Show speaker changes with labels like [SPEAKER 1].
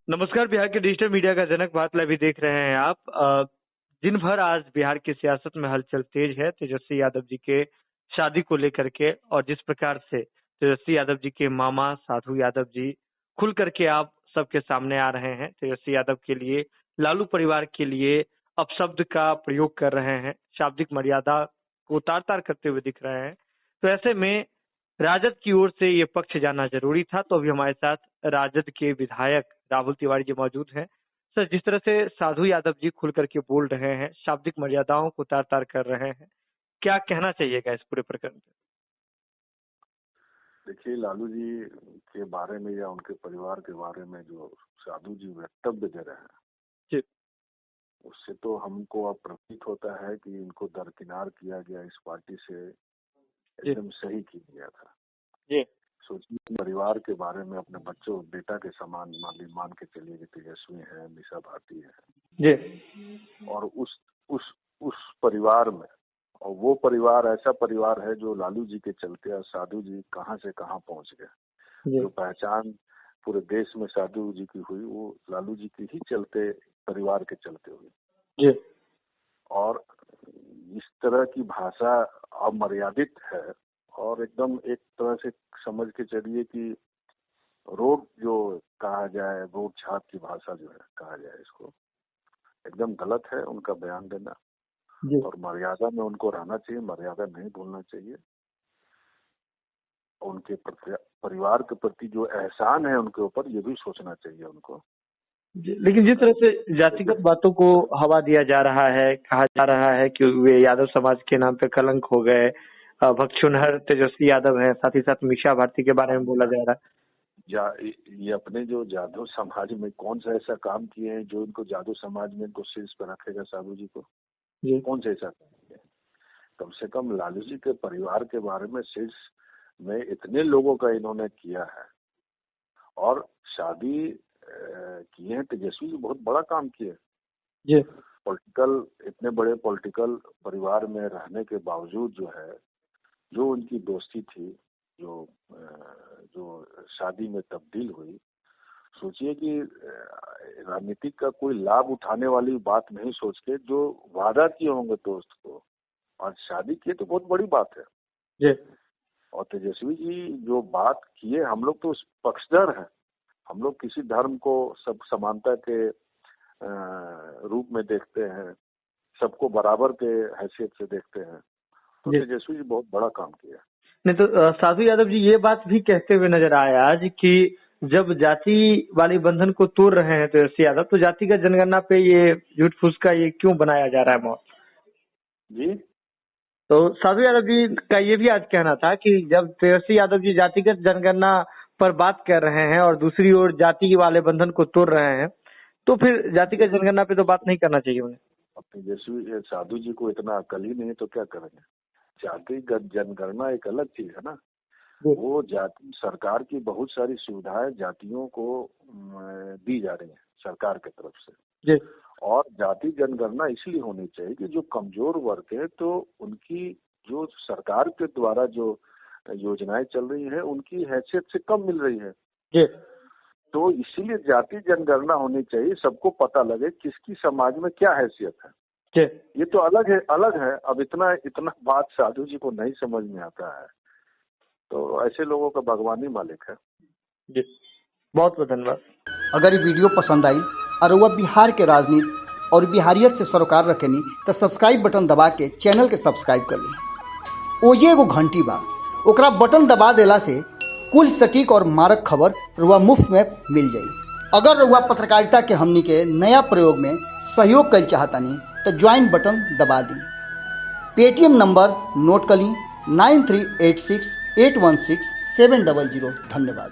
[SPEAKER 1] नमस्कार। बिहार के digital media का जनक बात लाइव देख रहे हैं आप। दिन भर आज बिहार की सियासत में हलचल तेज है तेजस्वी यादव जी के शादी को लेकर के, और जिस प्रकार से तेजस्वी यादव जी के मामा साधु यादव जी खुल करके आप सबके सामने आ रहे हैं, तेजस्वी यादव के लिए, लालू परिवार के लिए अपशब्द का प्रयोग कर रहे हैं, शाब्दिक मर्यादा को तार तार करते हुए दिख रहे हैं। तो ऐसे में राजद की ओर से ये पक्ष जाना जरूरी था। तो अभी हमारे साथ राजद के विधायक राहुल तिवारी जी मौजूद हैं। सर, जिस तरह से साधु यादव जी खुल करके बोल रहे हैं, शाब्दिक मर्यादाओं को तार तार कर रहे हैं, क्या कहना चाहिएगा इस पूरे प्रकरण पे?
[SPEAKER 2] देखिए, लालू जी के बारे में या उनके परिवार के बारे में जो साधु जी वक्तव्य दे रहे हैं,
[SPEAKER 1] जी,
[SPEAKER 2] उससे तो हमको अब प्रतीत होता है कि इनको दरकिनार किया गया, इस पार्टी से एकदम सही किया गया था।
[SPEAKER 1] जी,
[SPEAKER 2] सोचिए, परिवार के बारे में अपने बच्चों बेटा के समान मान के चलिए कि तेजस्वी है, मीसा भारती है,
[SPEAKER 1] जी,
[SPEAKER 2] और उस परिवार में, और वो परिवार ऐसा परिवार है जो लालू जी के चलते साधु जी कहाँ से कहाँ पहुंच गए। जो पहचान पूरे देश में साधु जी की हुई, वो लालू जी की ही चलते, परिवार के चलते हुई।
[SPEAKER 1] जी,
[SPEAKER 2] और इस तरह की भाषा अमर्यादित है, और एकदम एक तरह से समझ के चलिए कि रोड जो कहा जाए, रोड छाप की भाषा जो है कहा जाए, इसको एकदम गलत है उनका बयान देना।
[SPEAKER 1] जी।
[SPEAKER 2] और मर्यादा में उनको रहना चाहिए, मर्यादा नहीं भूलना चाहिए। उनके परिवार के प्रति जो एहसान है उनके ऊपर, ये भी सोचना चाहिए उनको।
[SPEAKER 1] लेकिन जिस तरह से जातिगत बातों को हवा दिया जा रहा है, कहा जा रहा है कि वे यादव समाज के नाम पे कलंक हो गए, भक्षुनहर तेजस्वी यादव है, साथ ही साथ मीसा भारती के बारे में बोला जा रहा है।
[SPEAKER 2] ये अपने जो जादव समाज में कौन सा ऐसा काम किए हैं जो इनको जादव समाज में इनको शीर्ष पर रखेगा? साधु जी को कौन सा ऐसा काम किया? कम से कम लालू जी के परिवार के बारे में शीर्ष में इतने लोगों का इन्होंने किया है, और शादी किए हैं। तेजस्वी जी बहुत बड़ा काम किए। पॉलिटिकल, इतने बड़े पॉलिटिकल परिवार में रहने के बावजूद जो है, जो उनकी दोस्ती थी, जो शादी में तब्दील हुई, सोचिए कि राजनीतिक का कोई लाभ उठाने वाली बात नहीं सोच के जो वादा किए होंगे दोस्त को, और शादी किए, तो बहुत बड़ी बात है।
[SPEAKER 1] जी।
[SPEAKER 2] और तेजस्वी जी जो बात किए, हम लोग तो उस पक्षधर हैं। हम लोग किसी धर्म को सब समानता के रूप में देखते हैं, सबको बराबर के हैसियत से देखते हैं। तो तेजस्वी जी बहुत बड़ा काम किया।
[SPEAKER 1] नहीं तो साधु यादव जी ये बात भी कहते हुए नजर आए आज कि जब जाति वाले बंधन को तोड़ रहे हैं तेजस्वी यादव, तो जातिगत जनगणना पे ये झूठ फूस का ये क्यों बनाया जा रहा है मौत
[SPEAKER 2] जी?
[SPEAKER 1] तो साधु यादव जी का ये भी आज कहना था कि जब तेजस्वी यादव जी जातिगत जनगणना पर बात कर रहे हैं और दूसरी ओर जाति वाले बंधन को तोड़ रहे हैं, तो फिर जातिगत जनगणना पे तो बात नहीं करना चाहिए उन्हें।
[SPEAKER 2] अब तेजस्वी साधु जी को इतना अकल ही नहीं तो क्या करेंगे? जातिगत जनगणना एक अलग चीज है ना। वो जाति, सरकार की बहुत सारी सुविधाएं जातियों को दी जा रही है सरकार की तरफ से। और जाति जनगणना इसलिए होनी चाहिए कि जो कमजोर वर्ग है, तो उनकी जो सरकार के द्वारा जो योजनाएं चल रही है, उनकी हैसियत से कम मिल रही है। तो इसीलिए जाति जनगणना होनी चाहिए, सबको पता लगे किसकी समाज में क्या हैसियत है। ये तो अलग है। अब इतना बात साधु जी को नहीं समझ में आता है, तो ऐसे लोगों का भगवान ही मालिक है।
[SPEAKER 1] जी, बहुत बहुत धन्यवाद।
[SPEAKER 3] अगर ये वीडियो पसंद आई और वह बिहार के राजनीति और बिहारियत से सरोकार रखेनी, तो सब्सक्राइब बटन दबा के चैनल के सब्सक्राइब कर ली। ओजे एगो घंटी बा, ओकरा बटन दबा देला से कुल सटीक और मारक खबर रुआ मुफ्त में मिल जाई। अगर रुआ पत्रकारिता के हमनी के नया प्रयोग में सहयोग कर चाहतानी, तो ज्वाइन बटन दबा दी। पेटीएम नंबर नोट कर ली 9386816700। धन्यवाद।